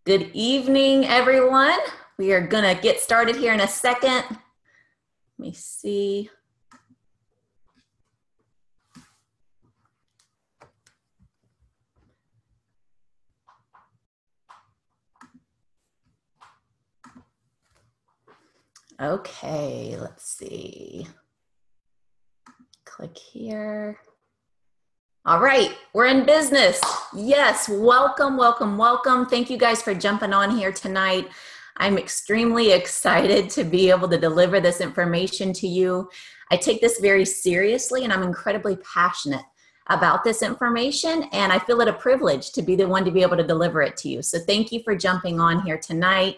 Good evening, everyone. We are going to get started here in a second. Let me see. Okay, let's see. Click here. All right, we're in business. Yes, welcome, welcome, welcome. Thank you guys for jumping on here tonight. I'm extremely excited to be able to deliver this information to you. I take this very seriously and I'm incredibly passionate about this information, and I feel it a privilege to be the one to be able to deliver it to you. So thank you for jumping on here tonight.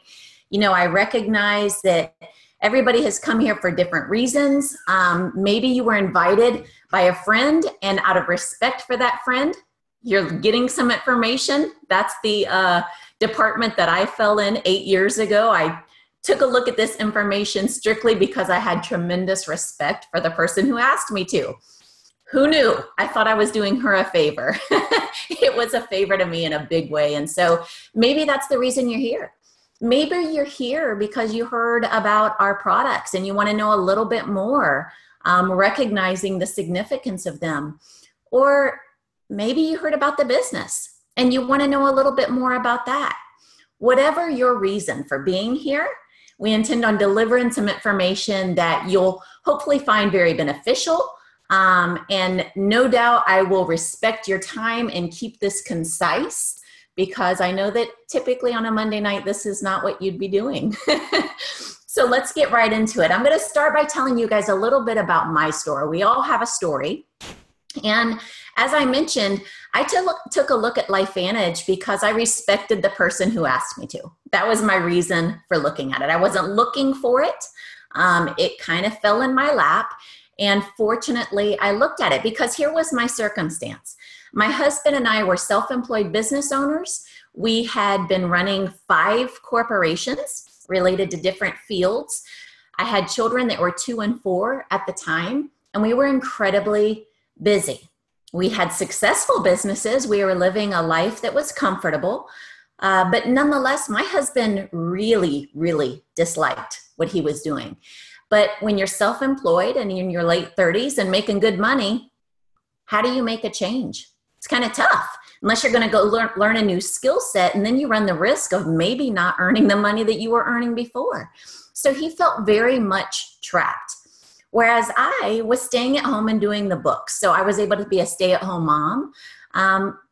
You know, I recognize that everybody has come here for different reasons. Maybe you were invited by a friend, and out of respect for that friend, you're getting some information. That's the department that I fell in 8 years ago. I took a look at this information strictly because I had tremendous respect for the person who asked me to. Who knew? I thought I was doing her a favor. It was a favor to me in a big way. And so maybe that's the reason you're here. Maybe you're here because you heard about our products and you want to know a little bit more, recognizing the significance of them. Or maybe you heard about the business and you want to know a little bit more about that. Whatever your reason for being here, we intend on delivering some information that you'll hopefully find very beneficial. And no doubt I will respect your time and keep this concise, because I know that typically on a Monday night, this is not what you'd be doing. So let's get right into it. I'm going to start by telling you guys a little bit about my story. We all have a story. And as I mentioned, I took a look at LifeVantage because I respected the person who asked me to. That was my reason for looking at it. I wasn't looking for it. It kind of fell in my lap. And fortunately, I looked at it because here was my circumstance. My husband and I were self-employed business owners. We had been running 5 corporations related to different fields. I had children that were 2 and 4 at the time, and we were incredibly busy. We had successful businesses. We were living a life that was comfortable, but nonetheless, my husband really, really disliked what he was doing. But when you're self-employed and in your late 30s and making good money, how do you make a change? It's kind of tough unless you're going to go learn a new skill set, and then you run the risk of maybe not earning the money that you were earning before. So he felt very much trapped. Whereas I was staying at home and doing the books. So I was able to be a stay-at-home mom.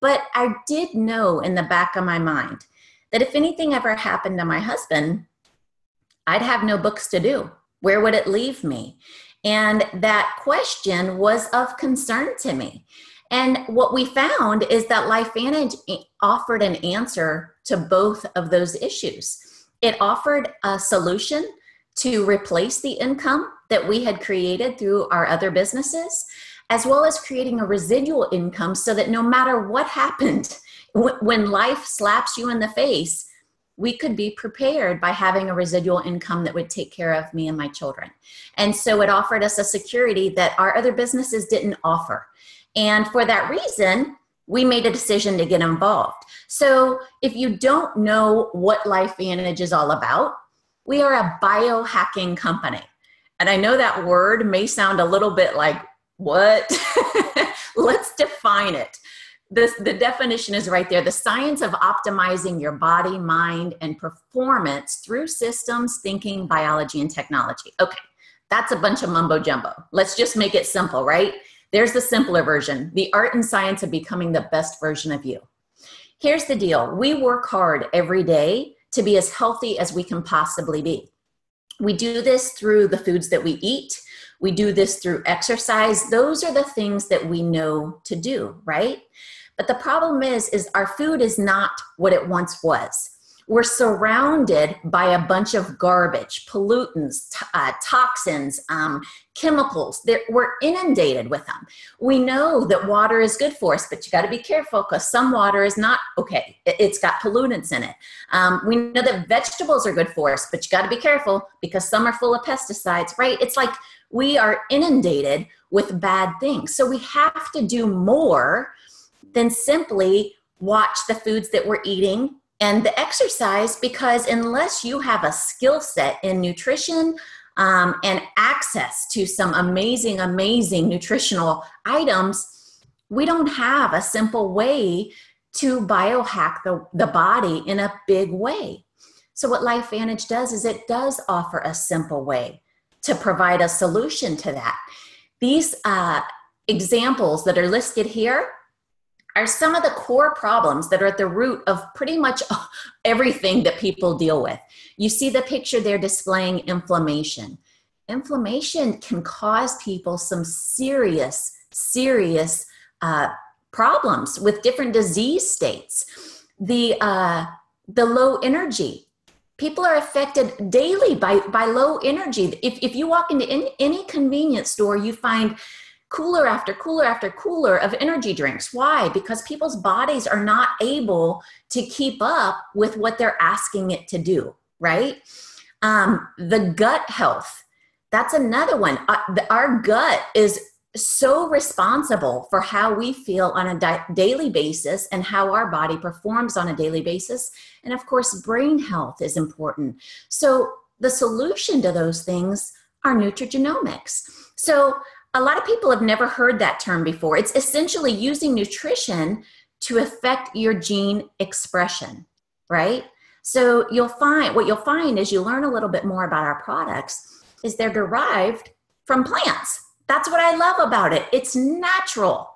But I did know in the back of my mind that if anything ever happened to my husband, I'd have no books to do. Where would it leave me? And that question was of concern to me. And what we found is that LifeVantage offered an answer to both of those issues. It offered a solution to replace the income that we had created through our other businesses, as well as creating a residual income so that no matter what happened, when life slaps you in the face, we could be prepared by having a residual income that would take care of me and my children. And so it offered us a security that our other businesses didn't offer. And for that reason, we made a decision to get involved. So if you don't know what LifeVantage is all about, we are a biohacking company. And I know that word may sound a little bit like, what? Let's define it. The definition is right there. The science of optimizing your body, mind, and performance through systems, thinking, biology, and technology. Okay, that's a bunch of mumbo jumbo. Let's just make it simple, right? There's the simpler version, the art and science of becoming the best version of you. Here's the deal. We work hard every day to be as healthy as we can possibly be. We do this through the foods that we eat. We do this through exercise. Those are the things that we know to do, right? But the problem is our food is not what it once was. We're surrounded by a bunch of garbage, pollutants, toxins, chemicals. We're inundated with them. We know that water is good for us, but you got to be careful because some water is not okay. It's got pollutants in it. We know that vegetables are good for us, but you got to be careful because some are full of pesticides, right? It's like we are inundated with bad things. So we have to do more than simply watch the foods that we're eating And the exercise, because unless you have a skill set in nutrition and access to some amazing, amazing nutritional items, we don't have a simple way to biohack the body in a big way. So what LifeVantage does is it does offer a simple way to provide a solution to that. These examples that are listed here are some of the core problems that are at the root of pretty much everything that people deal with. You see the picture there displaying inflammation. Inflammation can cause people some serious problems with different disease states. The low energy. People are affected daily by low energy. If you walk into any convenience store, you find cooler after cooler after cooler of energy drinks. Why? Because people's bodies are not able to keep up with what they're asking it to do, right? The gut health, that's another one. Our gut is so responsible for how we feel on a daily basis and how our body performs on a daily basis. And of course, brain health is important. So the solution to those things are nutrigenomics. So a lot of people have never heard that term before. It's essentially using nutrition to affect your gene expression, right? So what you'll find as you learn a little bit more about our products is they're derived from plants. That's what I love about it. It's natural.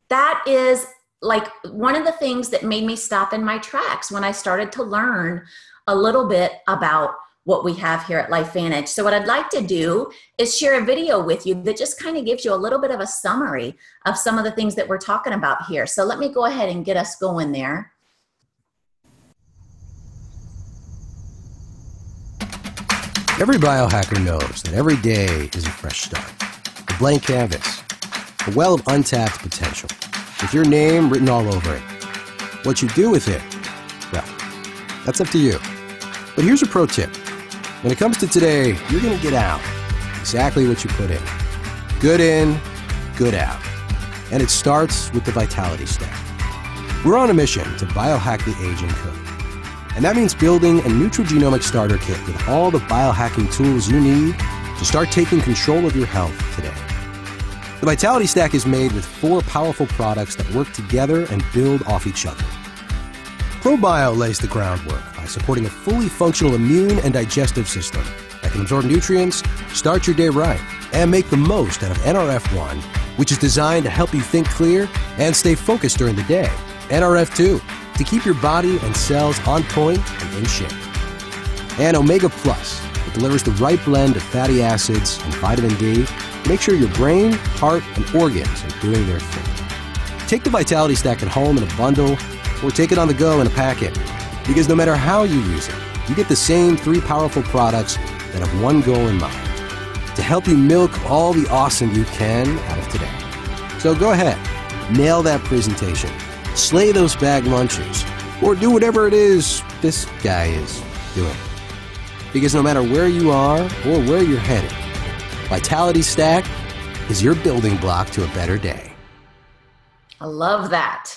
That is like one of the things that made me stop in my tracks when I started to learn a little bit about what we have here at LifeVantage. So what I'd like to do is share a video with you that just kind of gives you a little bit of a summary of some of the things that we're talking about here. So let me go ahead and get us going there. Every biohacker knows that every day is a fresh start, a blank canvas, a well of untapped potential, with your name written all over it. What you do with it, well, that's up to you. But here's a pro tip. When it comes to today, you're going to get out exactly what you put in. Good in, good out. And it starts with the Vitality Stack. We're on a mission to biohack the aging code. And that means building a nutrigenomic starter kit with all the biohacking tools you need to start taking control of your health today. The Vitality Stack is made with 4 powerful products that work together and build off each other. ProBio lays the groundwork by supporting a fully functional immune and digestive system that can absorb nutrients, start your day right, and make the most out of NRF1, which is designed to help you think clear and stay focused during the day. NRF2, to keep your body and cells on point and in shape. And Omega Plus, that delivers the right blend of fatty acids and vitamin D to make sure your brain, heart, and organs are doing their thing. Take the Vitality Stack at home in a bundle, or take it on the go in a packet. Because no matter how you use it, you get the same 3 powerful products that have one goal in mind: to help you milk all the awesome you can out of today. So go ahead, nail that presentation, slay those bag lunches, or do whatever it is this guy is doing. Because no matter where you are or where you're headed, Vitality Stack is your building block to a better day. I love that.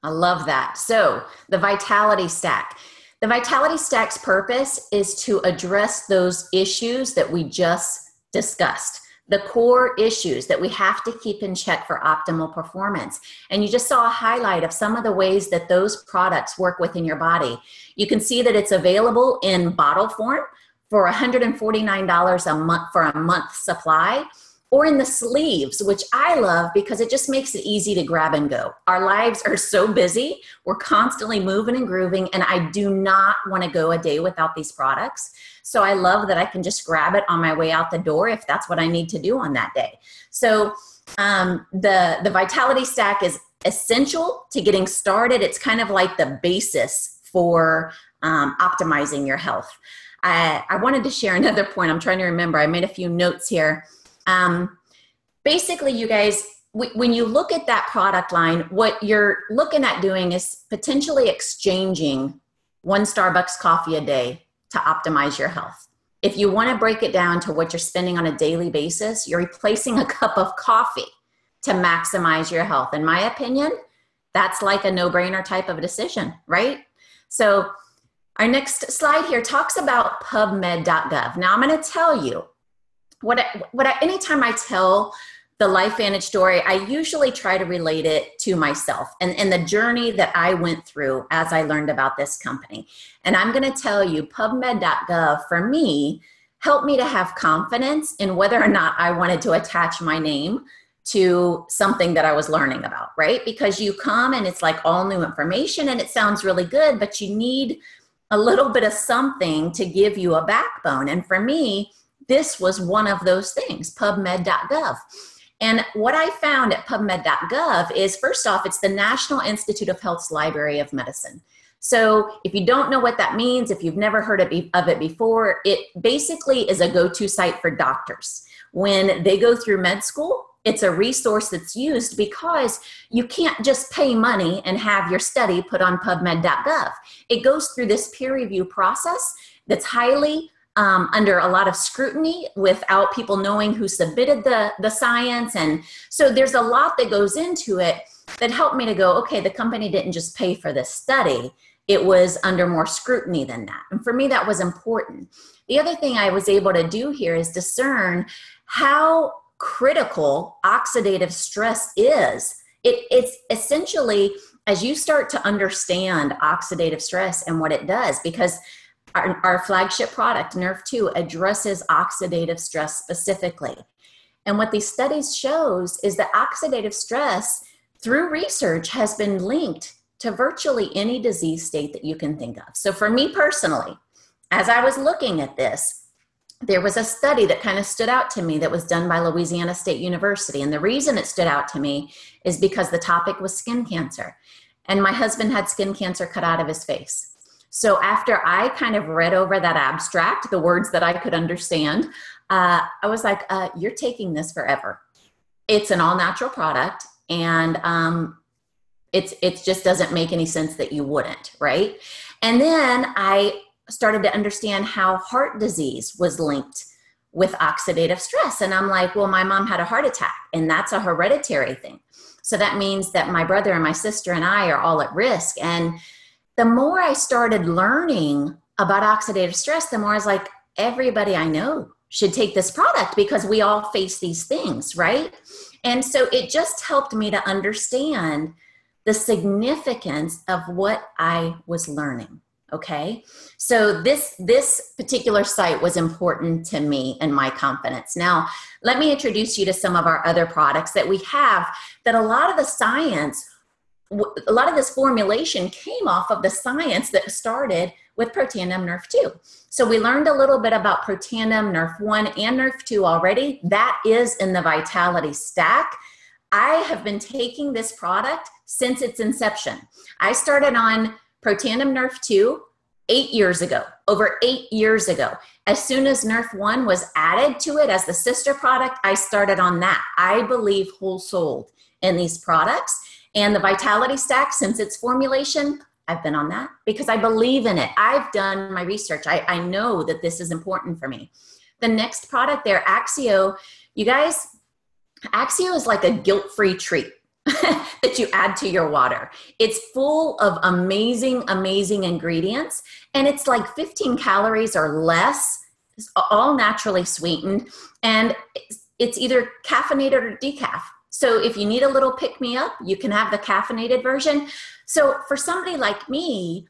I love that. So the Vitality Stack. The Vitality Stack's purpose is to address those issues that we just discussed, the core issues that we have to keep in check for optimal performance. And you just saw a highlight of some of the ways that those products work within your body. You can see that it's available in bottle form for $149 a month for a month supply, or in the sleeves, which I love because it just makes it easy to grab and go. Our lives are so busy. We're constantly moving and grooving, and I do not want to go a day without these products. So I love that I can just grab it on my way out the door if that's what I need to do on that day. So the Vitality Stack is essential to getting started. It's kind of like the basis for optimizing your health. I wanted to share another point. I'm trying to remember. I made a few notes here. Basically, you guys, when you look at that product line, what you're looking at doing is potentially exchanging 1 Starbucks coffee a day to optimize your health. If you want to break it down to what you're spending on a daily basis, you're replacing a cup of coffee to maximize your health. In my opinion, that's like a no-brainer type of a decision, right? So Our next slide here talks about pubmed.gov. Now I'm going to tell you anytime I tell the LifeVantage story, I usually try to relate it to myself and the journey that I went through as I learned about this company. And I'm going to tell you, pubmed.gov for me helped me to have confidence in whether or not I wanted to attach my name to something that I was learning about, right? Because you come and it's like all new information and it sounds really good, but you need a little bit of something to give you a backbone. And for me, this was one of those things, pubmed.gov. And what I found at pubmed.gov is, first off, it's the National Institute of Health's Library of Medicine. So if you don't know what that means, if you've never heard of it before, it basically is a go-to site for doctors. When they go through med school, it's a resource that's used because you can't just pay money and have your study put on pubmed.gov. It goes through this peer review process that's highly under a lot of scrutiny without people knowing who submitted the science. And so there's a lot that goes into it that helped me to go, okay, the company didn't just pay for this study. It was under more scrutiny than that. And for me, that was important. The other thing I was able to do here is discern how critical oxidative stress is. It's essentially, as you start to understand oxidative stress and what it does, because our flagship product, Nerve 2, addresses oxidative stress specifically. And what these studies shows is that oxidative stress, through research, has been linked to virtually any disease state that you can think of. So for me personally, as I was looking at this, there was a study that kind of stood out to me that was done by Louisiana State University. And the reason it stood out to me is because the topic was skin cancer. And my husband had skin cancer cut out of his face. So after I kind of read over that abstract, the words that I could understand, I was like, you're taking this forever. It's an all-natural product, and it just doesn't make any sense that you wouldn't, right? And then I started to understand how heart disease was linked with oxidative stress. And I'm like, well, my mom had a heart attack, and that's a hereditary thing. So that means that my brother and my sister and I are all at risk. And the more I started learning about oxidative stress, the more I was like, everybody I know should take this product because we all face these things, right? And so it just helped me to understand the significance of what I was learning. Okay, so this particular site was important to me and my confidence. Now, let me introduce you to some of our other products that we have that a lot of the science, a lot of this formulation came off of the science that started with Protandim Nerve 2. So we learned a little bit about Protandim Nerve 1 and Nerve 2 already. That is in the Vitality Stack. I have been taking this product since its inception. I started on Protandim Nerve 2 8 years ago, over 8 years ago. As soon as Nerve 1 was added to it as the sister product, I started on that. I believe whole souled in these products. And the Vitality Stack, since its formulation, I've been on that because I believe in it. I've done my research. I know that this is important for me. The next product there, Axio. You guys, Axio is like a guilt-free treat that you add to your water. It's full of amazing, amazing ingredients, and it's like 15 calories or less. It's all naturally sweetened, and it's either caffeinated or decaf. So if you need a little pick-me-up, you can have the caffeinated version. So for somebody like me,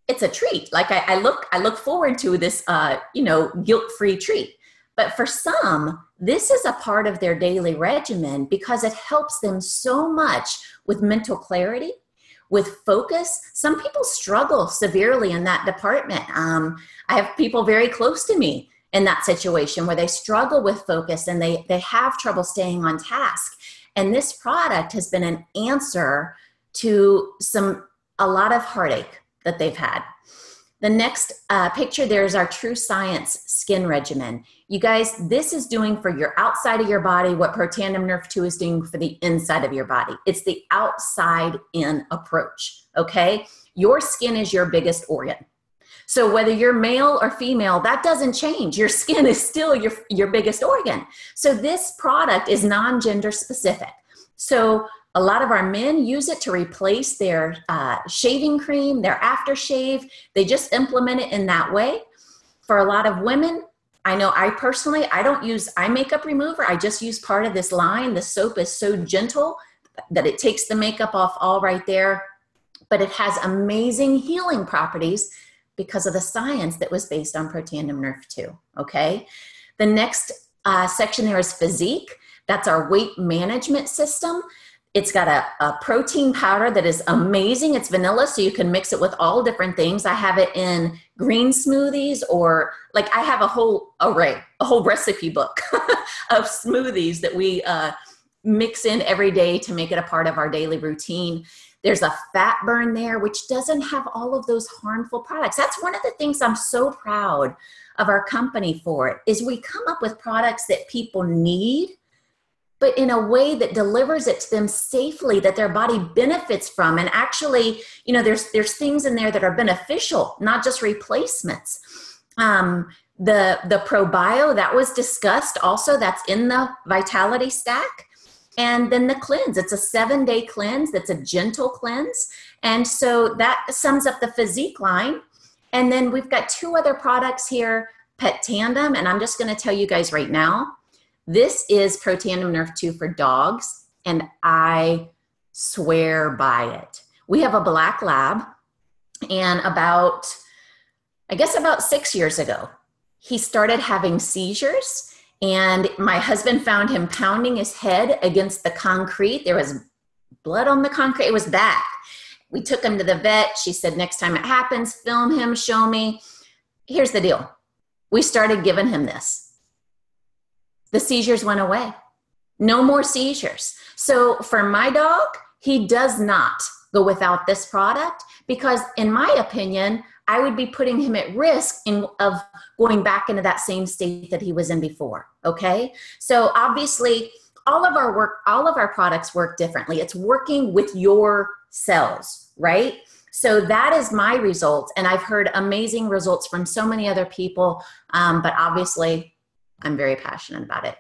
it's a treat. Like I look forward to this, guilt-free treat. But for some, this is a part of their daily regimen because it helps them so much with mental clarity, with focus. Some people struggle severely in that department. I have people very close to me in that situation where they struggle with focus and they have trouble staying on task. And this product has been an answer to a lot of heartache that they've had. The next picture there is our True Science skin regimen. You guys, this is doing for your outside of your body what Protandim Nerve 2 is doing for the inside of your body. It's the outside-in approach, okay? Your skin is your biggest organ. So whether you're male or female, that doesn't change. Your skin is still your biggest organ. So this product is non-gender specific. So A lot of our men use it to replace their shaving cream, their aftershave. They just implement it in that way. For a lot of women, I know I personally, I don't use eye makeup remover. I just use part of this line. The soap is so gentle that it takes the makeup off all right there, but it has amazing healing properties because of the science that was based on Protandim Nerve 2, okay? The next section there is Physique. That's our weight management system. It's got a protein powder that is amazing. It's vanilla, so you can mix it with all different things. I have it in green smoothies, or like I have a whole array, a whole recipe book of smoothies that we mix in every day to make it a part of our daily routine. There's a fat burn there, which doesn't have all of those harmful products. That's one of the things I'm so proud of our company for, is we come up with products that people need, but in a way that delivers it to them safely, that their body benefits from. And actually, you know, there's things in there that are beneficial, not just replacements. The ProBio, that was discussed also, that's in the Vitality Stack. And then the cleanse, it's a 7-day cleanse. That's a gentle cleanse. And so that sums up the Physique line. And then we've got 2 other products here, Pet Tandem. And I'm just going to tell you guys right now, this is Protandim Nerve 2 for dogs, and I swear by it. We have a black lab, and about 6 years ago, he started having seizures, and my husband found him pounding his head against the concrete. There was blood on the concrete. It was bad. We took him to the vet. She said, next time it happens, film him, show me. Here's the deal. We started giving him this. The seizures went away. No more seizures. So for my dog, he does not go without this product, because in my opinion, I would be putting him at risk of going back into that same state that he was in before, okay? So obviously, all of our products work differently. It's working with your cells, right? So that is my results, and I've heard amazing results from so many other people, but obviously, I'm very passionate about it.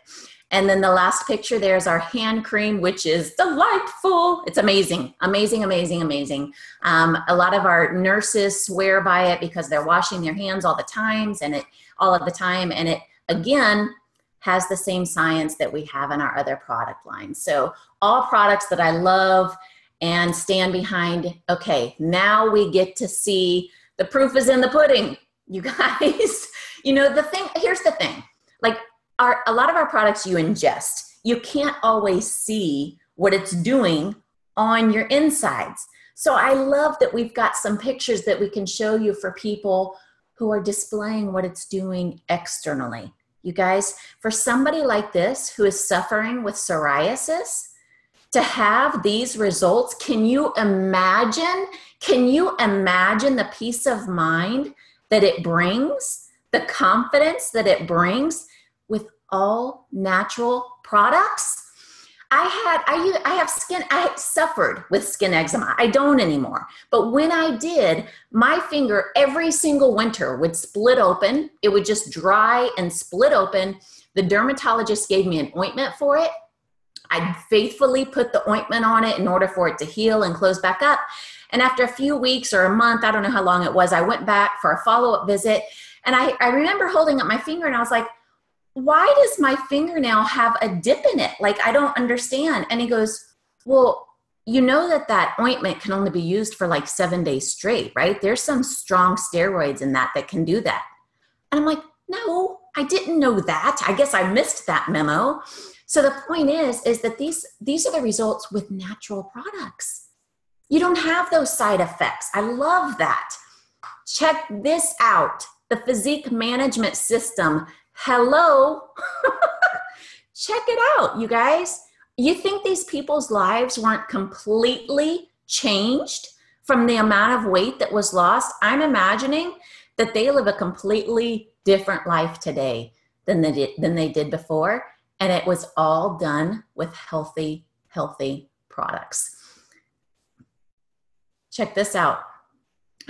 And then the last picture there is our hand cream, which is delightful. It's amazing, amazing, amazing, amazing. A lot of our nurses swear by it because they're washing their hands all of the time, and it, again, has the same science that we have in our other product lines. So all products that I love and stand behind. Okay, now we get to see the proof is in the pudding, you guys. You know, here's the thing. Like a lot of our products you ingest, you can't always see what it's doing on your insides. So I love that we've got some pictures that we can show you for people who are displaying what it's doing externally. You guys, for somebody like this who is suffering with psoriasis, to have these results, can you imagine the peace of mind that it brings? The confidence that it brings with all natural products. I suffered with skin eczema. I don't anymore. But when I did, my finger every single winter would split open. It would just dry and split open. The dermatologist gave me an ointment for it. I faithfully put the ointment on it in order for it to heal and close back up. And after a few weeks or a month, I don't know how long it was, I went back for a follow-up visit. And I remember holding up my finger and I was like, why does my fingernail have a dip in it? Like, I don't understand. And he goes, well, you know that ointment can only be used for like 7 days straight, right? There's some strong steroids in that can do that. And I'm like, no, I didn't know that. I guess I missed that memo. So the point is that these are the results with natural products. You don't have those side effects. I love that. Check this out. The Physique Management System. Hello. Check it out, you guys. You think these people's lives weren't completely changed from the amount of weight that was lost? I'm imagining that they live a completely different life today than they did before. And it was all done with healthy products. Check this out.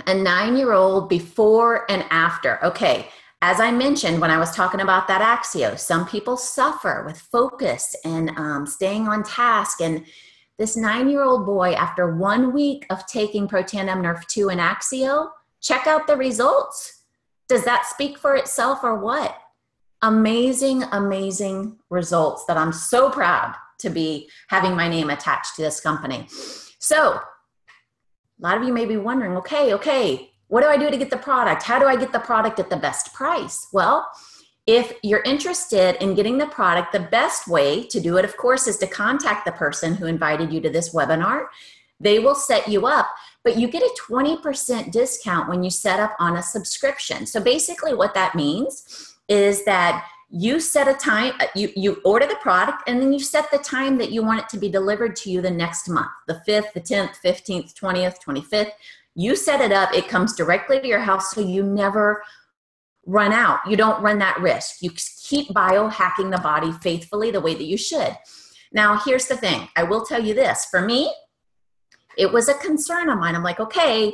A 9-year-old before and after. Okay, as I mentioned when I was talking about that Axio, some people suffer with focus and staying on task, and This 9-year-old boy, after 1 week of taking Protandim Nerf 2 and Axio, check out the results. Does that speak for itself or what? Amazing, amazing results that I'm so proud to be having my name attached to this company. So a lot of you may be wondering, okay, what do I do to get the product? How do I get the product at the best price? Well, if you're interested in getting the product, the best way to do it, of course, is to contact the person who invited you to this webinar. They will set you up, but you get a 20% discount when you set up on a subscription. So basically what that means is that you set a time, you order the product, and then you set the time that you want it to be delivered to you the next month, the 5th, the 10th, 15th, 20th, 25th. You set it up, it comes directly to your house, so you never run out. You don't run that risk. You keep biohacking the body faithfully the way that you should. Now, here's the thing. I will tell you this. For me, it was a concern of mine. I'm like, okay,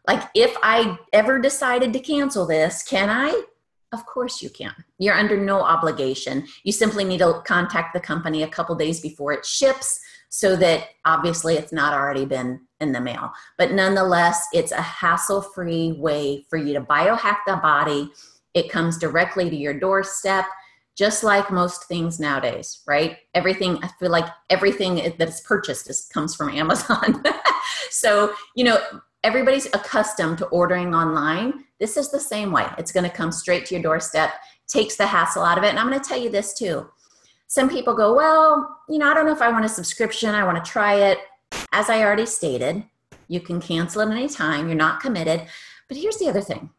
like if I ever decided to cancel this, can I? Of course you can. You're under no obligation. You simply need to contact the company a couple days before it ships so that obviously it's not already been in the mail. But nonetheless, it's a hassle-free way for you to biohack the body. It comes directly to your doorstep, just like most things nowadays, right? Everything, I feel like everything that's purchased comes from Amazon. So, you know, everybody's accustomed to ordering online. This is the same way. It's going to come straight to your doorstep, takes the hassle out of it. And I'm going to tell you this too. Some people go, well, you know, I don't know if I want a subscription. I want to try it. As I already stated, you can cancel at any time. You're not committed. But here's the other thing.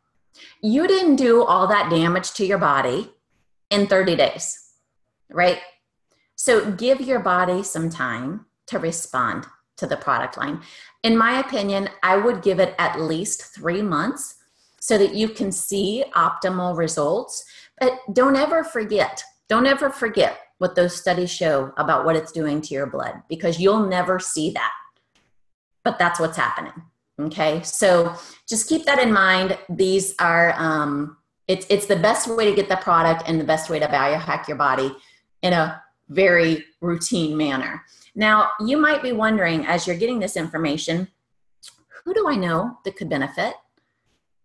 You didn't do all that damage to your body in 30 days, right? So give your body some time to respond to the product line. In my opinion, I would give it at least 3 months so that you can see optimal results. But don't ever forget what those studies show about what it's doing to your blood, because you'll never see that. But that's what's happening. Okay, so just keep that in mind. These are, it's the best way to get the product and the best way to biohack your body in a very routine manner. Now, you might be wondering, as you're getting this information, who do I know that could benefit?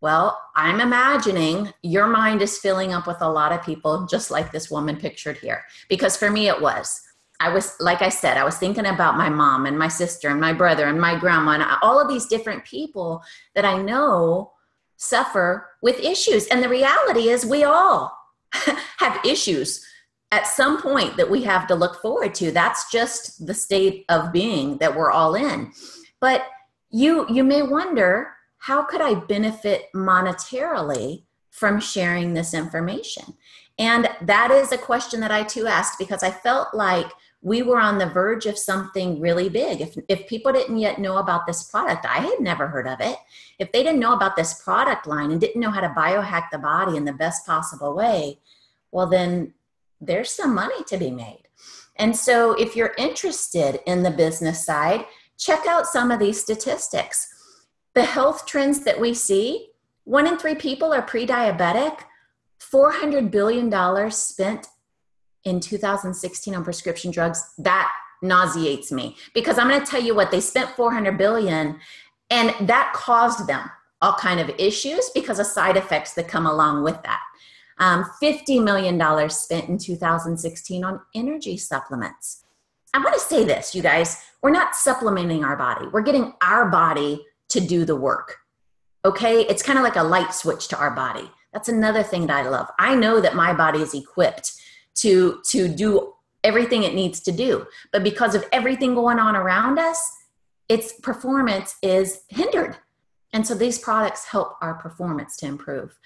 Well, I'm imagining your mind is filling up with a lot of people just like this woman pictured here. Because for me, it was. Like I said, I was thinking about my mom and my sister and my brother and my grandma and all of these different people that I know suffer with issues. And the reality is we all have issues at some point that we have to look forward to. That's just the state of being that we're all in. But you may wonder, how could I benefit monetarily from sharing this information? And that is a question that I too asked, because I felt like we were on the verge of something really big. If people didn't yet know about this product, I had never heard of it. If they didn't know about this product line and didn't know how to biohack the body in the best possible way, well, then there's some money to be made. And so if you're interested in the business side, check out some of these statistics. The health trends that we see, 1 in 3 people are pre-diabetic, $400 billion spent in 2016 on prescription drugs. That nauseates me, because I'm going to tell you what, they spent $400 billion, and that caused them all kind of issues because of side effects that come along with that. $50 million spent in 2016 on energy supplements. I want to say this, you guys, we're not supplementing our body. We're getting our body to do the work. Okay. It's kind of like a light switch to our body. That's another thing that I love. I know that my body is equipped to do everything it needs to do, but because of everything going on around us, its performance is hindered. And so these products help our performance to improve.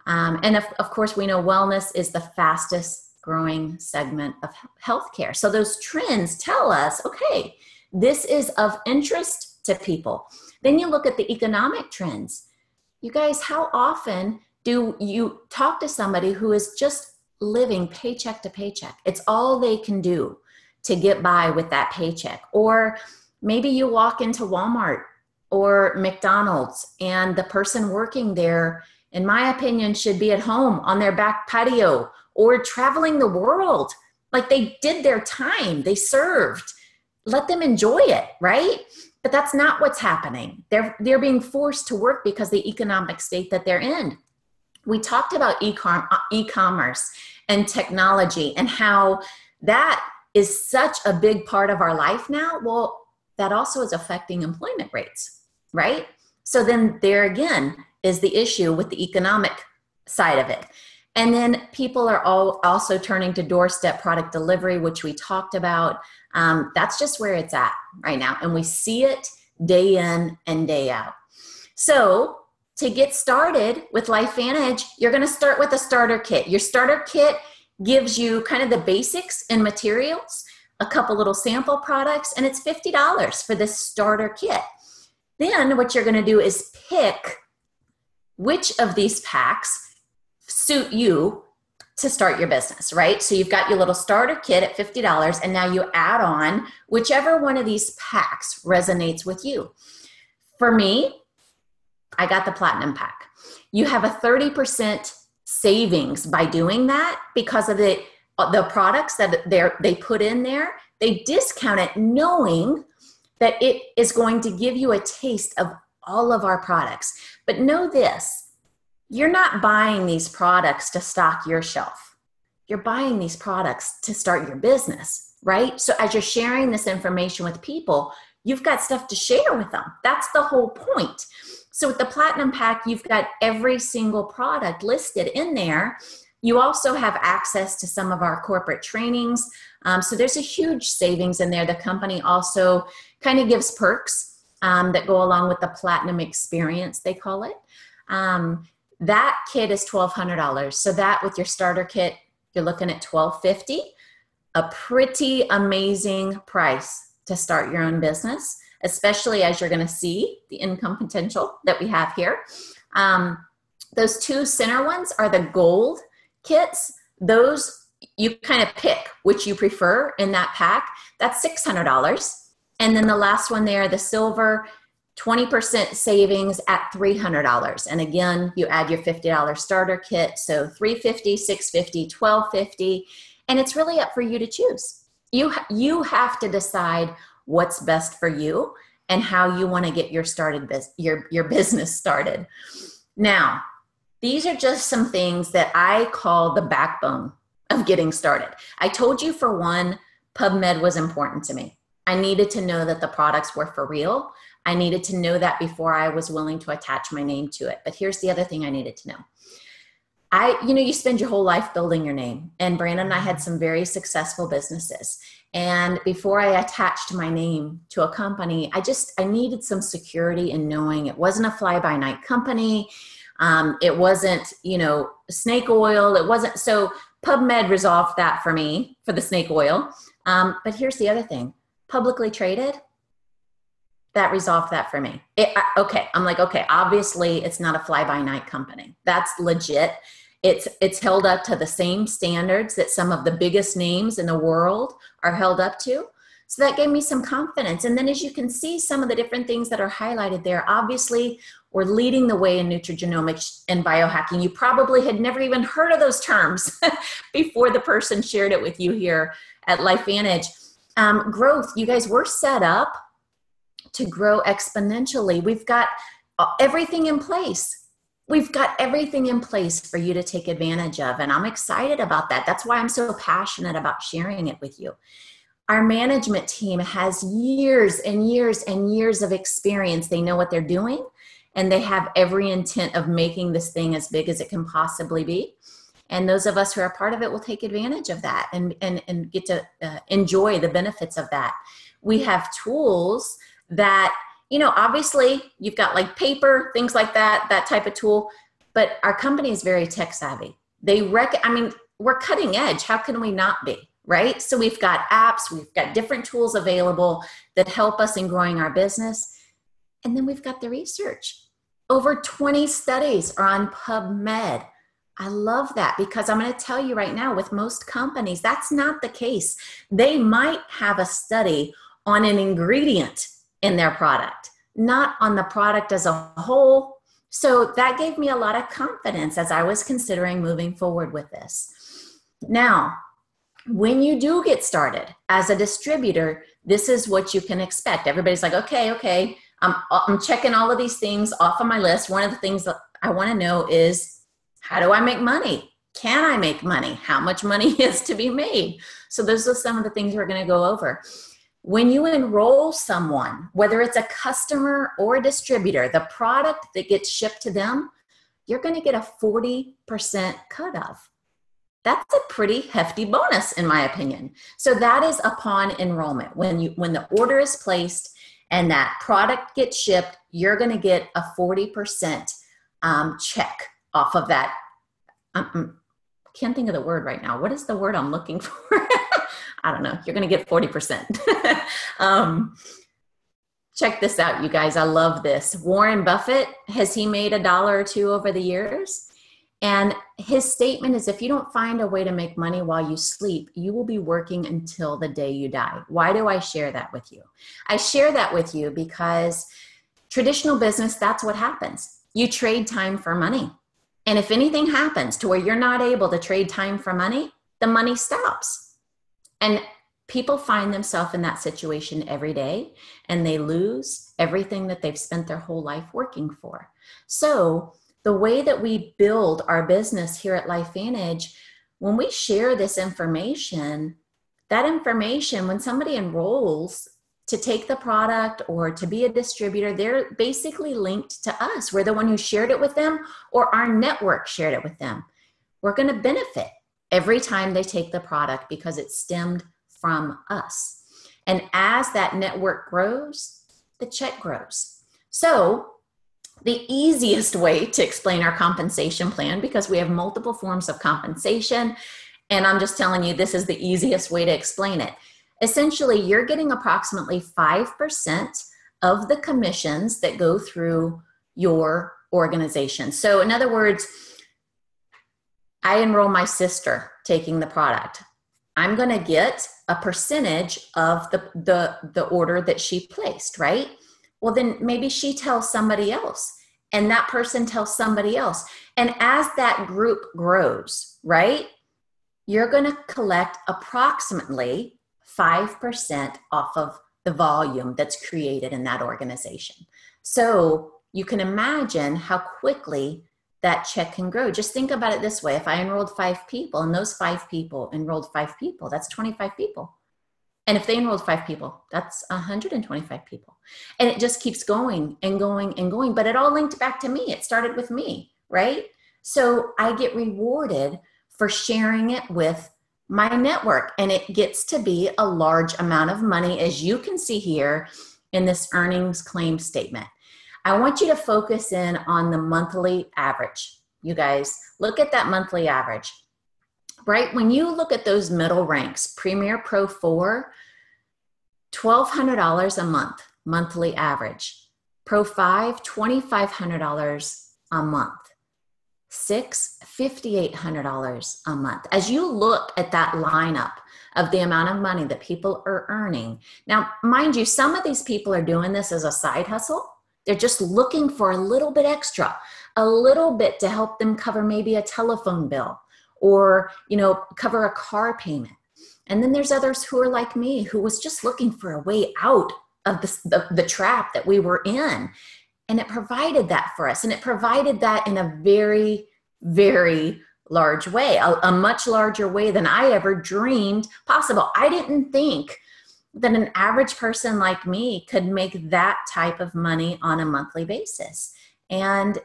And of course, we know wellness is the fastest growing segment of healthcare. So those trends tell us, okay, this is of interest to people. Then you look at the economic trends. You guys, how often do you talk to somebody who is just living paycheck to paycheck? It's all they can do to get by with that paycheck. Or maybe you walk into Walmart or McDonald's, and the person working there, in my opinion, should be at home on their back patio or traveling the world. Like, they did their time, they served. let them enjoy it, right? But that's not what's happening. They're being forced to work because of the economic state that they're in. We talked about e-commerce and technology and how that is such a big part of our life now. Well, that also is affecting employment rates, right? So then there again is the issue with the economic side of it. And then people are all also turning to doorstep product delivery, which we talked about. That's just where it's at right now. And we see it day in and day out. So to get started with LifeVantage, you're going to start with a starter kit. Your starter kit gives you kind of the basics and materials, a couple little sample products, and it's $50 for this starter kit. Then what you're going to do is pick which of these packs suit you to start your business, right? So you've got your little starter kit at $50, and now you add on whichever one of these packs resonates with you. For me, I got the platinum pack. You have a 30% savings by doing that because of the products that they put in there. They discount it knowing that it is going to give you a taste of all of our products. But know this, you're not buying these products to stock your shelf. You're buying these products to start your business, right? So as you're sharing this information with people, you've got stuff to share with them. That's the whole point. So with the Platinum Pack, you've got every single product listed in there. You also have access to some of our corporate trainings. So there's a huge savings in there. The company also kind of gives perks that go along with the Platinum Experience, they call it. That kit is $1,200. So that with your starter kit, you're looking at $1,250, a pretty amazing price to start your own business, especially as you're going to see the income potential that we have here. Those two center ones are the gold kits. Those you kind of pick which you prefer in that pack. That's $600. And then the last one there, the silver, 20% savings at $300. And again, you add your $50 starter kit. So $350, $650, $1,250. And it's really up for you to choose. You have to decide what's best for you and how you want to get your business started. Now, these are just some things that I call the backbone of getting started. I told you, for one, PubMed was important to me. I needed to know that the products were for real. I needed to know that before I was willing to attach my name to it. But here's the other thing I needed to know. You spend your whole life building your name. And Brandon and I had some very successful businesses. And before I attached my name to a company, I needed some security in knowing it wasn't a fly-by-night company. It wasn't, snake oil. It wasn't. So PubMed resolved that for me for the snake oil. But here's the other thing. Publicly traded, that resolved that for me. I'm like, okay, obviously it's not a fly-by-night company. That's legit. It's held up to the same standards that some of the biggest names in the world are held up to. So that gave me some confidence. And then as you can see, some of the different things that are highlighted there, obviously we're leading the way in nutrigenomics and biohacking. You probably had never even heard of those terms before the person shared it with you here at LifeVantage. Growth, you guys, we're set up to grow exponentially. We've got everything in place. We've got everything in place for you to take advantage of. And I'm excited about that. That's why I'm so passionate about sharing it with you. Our management team has years and years and years of experience. They know what they're doing, and they have every intent of making this thing as big as it can possibly be. And those of us who are part of it will take advantage of that and get to enjoy the benefits of that. We have tools that, obviously you've got like paper, things like that type of tool, but our company is very tech savvy. We're cutting edge. How can we not be, right? So we've got apps, we've got different tools available that help us in growing our business. And then we've got the research. Over 20 studies are on PubMed. I love that, because I'm going to tell you right now, with most companies, that's not the case. They might have a study on an ingredient in their product, not on the product as a whole. So that gave me a lot of confidence as I was considering moving forward with this. Now, when you do get started as a distributor, this is what you can expect. Everybody's like, okay, I'm checking all of these things off of my list. One of the things that I want to know is, how do I make money? Can I make money? How much money is to be made? So those are some of the things we're going to go over. When you enroll someone, whether it's a customer or a distributor, the product that gets shipped to them, you're going to get a 40% cutoff. That's a pretty hefty bonus, in my opinion. So that is upon enrollment. When the order is placed and that product gets shipped, you're going to get a 40% check off of that. Can't think of the word right now. What is the word I'm looking for? I don't know. You're going to get 40%. Check this out, you guys. I love this. Warren Buffett, has he made $1 or $2 over the years? And his statement is, if you don't find a way to make money while you sleep, you will be working until the day you die. Why do I share that with you? I share that with you because traditional business, that's what happens. You trade time for money. And if anything happens to where you're not able to trade time for money, the money stops. And people find themselves in that situation every day, and they lose everything that they've spent their whole life working for. So the way that we build our business here at LifeVantage, when we share this information, that information, when somebody enrolls to take the product or to be a distributor, they're basically linked to us. We're the one who shared it with them, or our network shared it with them. We're going to benefit every time they take the product because it stemmed from us. And as that network grows, the check grows. So the easiest way to explain our compensation plan, because we have multiple forms of compensation, and I'm just telling you, this is the easiest way to explain it. Essentially, you're getting approximately 5% of the commissions that go through your organization. So in other words, I enroll my sister taking the product. I'm going to get a percentage of the order that she placed, right? Well, then maybe she tells somebody else, and that person tells somebody else. And as that group grows, right, you're going to collect approximately 5% off of the volume that's created in that organization. So you can imagine how quickly that check can grow. Just think about it this way. If I enrolled 5 people and those 5 people enrolled 5 people, that's 25 people. And if they enrolled 5 people, that's 125 people. And it just keeps going and going and going. But it all linked back to me. It started with me, right? So I get rewarded for sharing it with my network. And it gets to be a large amount of money, as you can see here in this earnings claim statement. I want you to focus in on the monthly average. You guys, look at that monthly average. Right? When you look at those middle ranks, Premier Pro 4, $1,200 a month, monthly average. Pro 5, $2,500 a month. 6, $5,800 a month. As you look at that lineup of the amount of money that people are earning. Now, mind you, some of these people are doing this as a side hustle. They're just looking for a little bit extra, a little bit to help them cover maybe a telephone bill, or, cover a car payment. And then there's others who are like me, who was just looking for a way out of the trap that we were in. And it provided that for us. And it provided that in a very, very large way, a much larger way than I ever dreamed possible. I didn't think that an average person like me could make that type of money on a monthly basis. And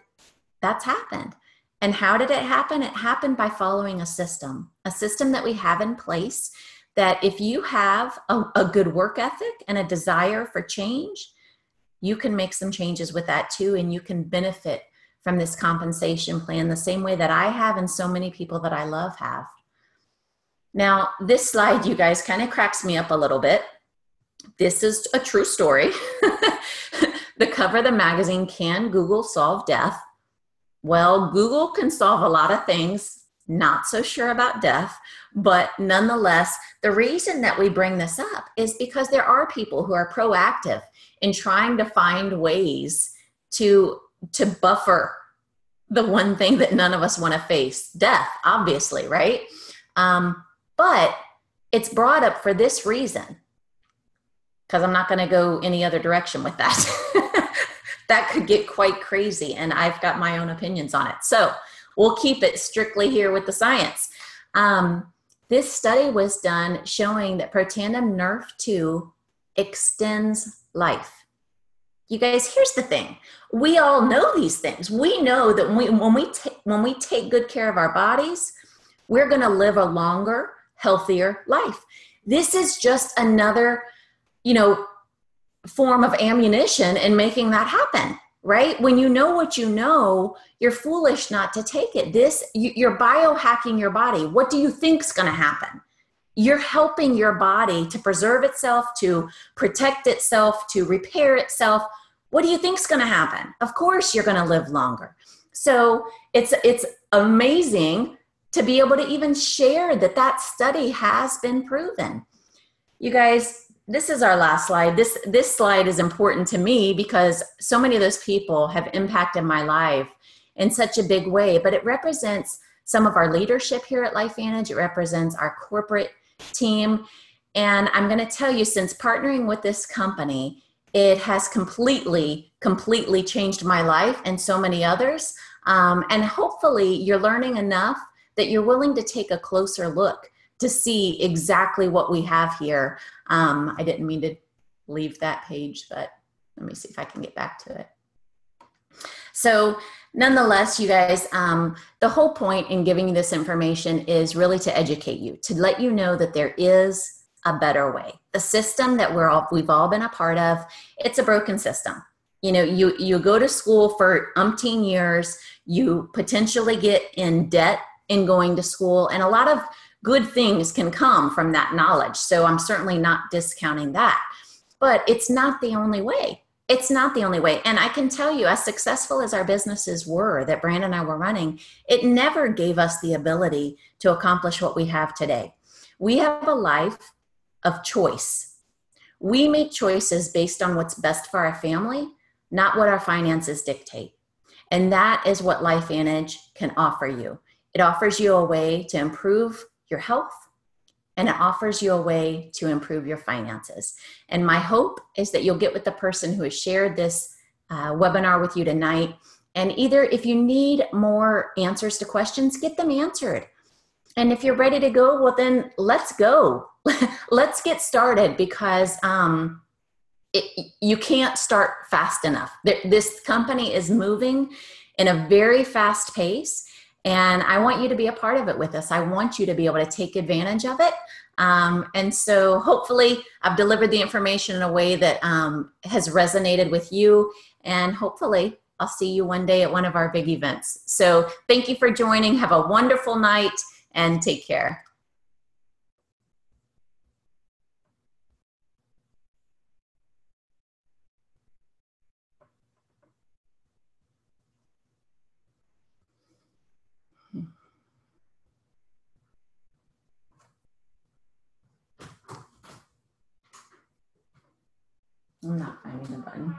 that's happened. And how did it happen? It happened by following a system that we have in place, that if you have a good work ethic and a desire for change, you can make some changes with that too. And you can benefit from this compensation plan the same way that I have and so many people that I love have. Now, this slide, you guys, kind of cracks me up a little bit. This is a true story. The cover of the magazine, Can Google Solve Death? Well, Google can solve a lot of things, not so sure about death, but nonetheless, the reason that we bring this up is because there are people who are proactive in trying to find ways to buffer the one thing that none of us want to face, death, obviously, right? But it's brought up for this reason. because I'm not going to go any other direction with that. That could get quite crazy, and I've got my own opinions on it. So we'll keep it strictly here with the science. This study was done showing that Protandim Nerf 2 extends life. You guys, here's the thing. We all know these things. We know that when we take good care of our bodies, we're going to live a longer, healthier life. This is just another, form of ammunition in making that happen, right? When you know what you know, you're foolish not to take it. You're biohacking your body. What do you think's going to happen? You're helping your body to preserve itself, to protect itself, to repair itself. What do you think's going to happen? Of course, you're going to live longer. So it's amazing to be able to even share that study has been proven. You guys, this is our last slide. This slide is important to me because so many of those people have impacted my life in such a big way, but it represents some of our leadership here at LifeVantage. It represents our corporate team. And I'm going to tell you, since partnering with this company, it has completely changed my life and so many others. And hopefully you're learning enough that you're willing to take a closer look to see exactly what we have here. I didn't mean to leave that page, but let me see if I can get back to it. So nonetheless, you guys, the whole point in giving you this information is really to educate you, to let you know that there is a better way. The system that we've all been a part of, it's a broken system. You go to school for umpteen years, you potentially get in debt in going to school, and a lot of good things can come from that knowledge. So I'm certainly not discounting that, but it's not the only way. It's not the only way. And I can tell you, as successful as our businesses were that Brandon and I were running, it never gave us the ability to accomplish what we have today. We have a life of choice. We make choices based on what's best for our family, not what our finances dictate. And that is what LifeVantage can offer you. It offers you a way to improve your health, and it offers you a way to improve your finances. And my hope is that you'll get with the person who has shared this webinar with you tonight. And either if you need more answers to questions, get them answered. And if you're ready to go, well, then let's go. Let's get started, because you can't start fast enough. This company is moving in a very fast pace. And I want you to be a part of it with us. I want you to be able to take advantage of it. And so hopefully I've delivered the information in a way that has resonated with you. And hopefully I'll see you one day at one of our big events. So thank you for joining. Have a wonderful night and take care. I'm not finding the button.